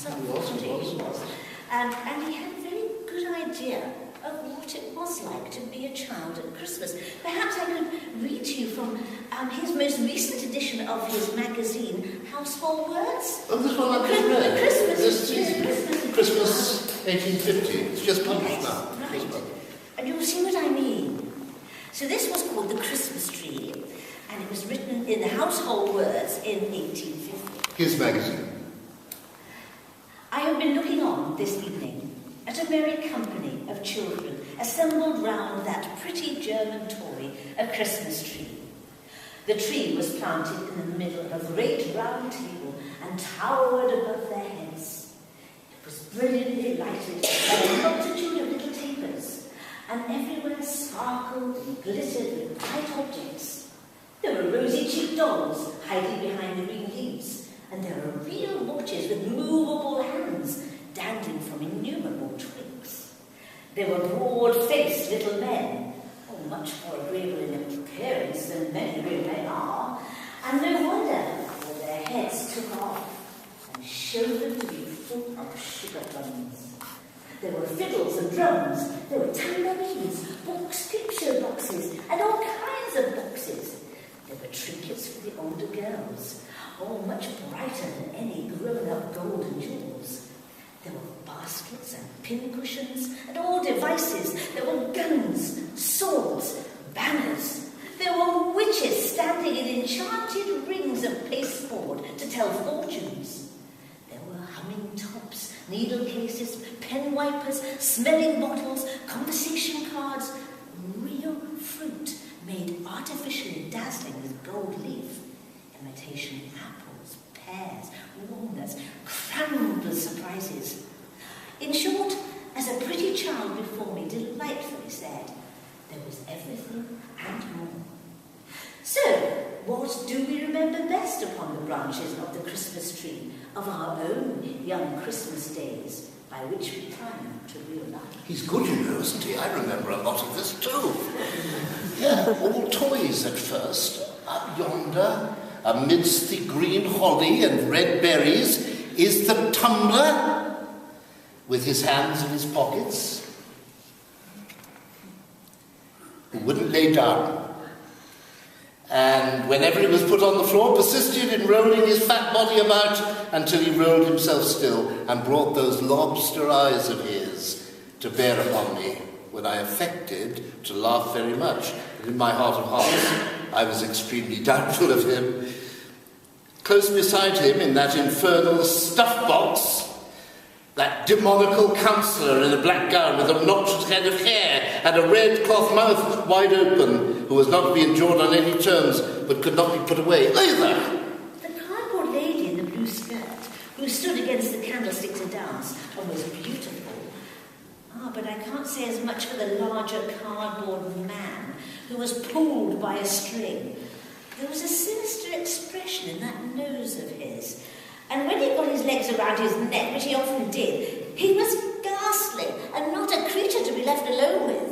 himself. He was. And he had a very good idea of what it was like to be a child at Christmas. Perhaps I could read to you from his most recent edition of his magazine, Household Words. Oh, this one I've just read. Christmas 1850. It's just published now. Right. And you'll see what I mean. So this was called The Christmas Tree, and it was written in the Household Words in 1850. His magazine. I have been looking on this evening at a merry company of children assembled round that pretty German toy, a Christmas tree. The tree was planted in the middle of a great round table and towered above their heads. It was brilliantly lighted by a multitude of little tapers, and everywhere sparkled and glittered with bright objects. There were rosy-cheeked dolls hiding behind the green leaves, and there were real watches with movable hands dangling from innumerable twigs. There were broad-faced little men, much more agreeable in appearance than many real men are, and no wonder that their heads took off and showed them to be full of sugar plums. There were fiddles and drums, there were tambourines, books, picture boxes, and all kinds of boxes. There were trinkets for the older girls, all much brighter than any grown-up gold and jewels. There were baskets and pincushions and all devices. There were guns, swords, banners. There were witches standing in enchanted rings of pasteboard to tell fortunes. There were humming tops, needle cases, pen wipers, smelling bottles, conversation cards, real fruit made artificially dazzling with gold leaf, imitation apples, pears, walnuts, crammed with surprises. In short, as a pretty child before me delightfully said, there was everything and more. So, what do we remember best upon the branches of the Christmas tree of our own young Christmas days, by which we climb to real life? He's good, you know, isn't he? I remember a lot of this too. Yeah, all toys at first. Up yonder, amidst the green holly and red berries, is the tumbler with his hands in his pockets, who wouldn't lay down, and whenever he was put on the floor, persisted in rolling his fat body about until he rolled himself still and brought those lobster eyes of his to bear upon me, when I affected to laugh very much. But in my heart of hearts, I was extremely doubtful of him. Close beside him, in that infernal stuff box, that demoniacal counsellor in a black gown with an obnoxious head of hair and a red cloth mouth wide open, who was not to be endured on any terms, but could not be put away either. The cardboard lady in the blue skirt, who stood against the candlestick to dance, and was beautiful. But I can't say as much for the larger cardboard man, who was pulled by a string. There was a sinister expression in that nose of his. And when he got his legs around his neck, which he often did, he was ghastly and not a creature to be left alone with.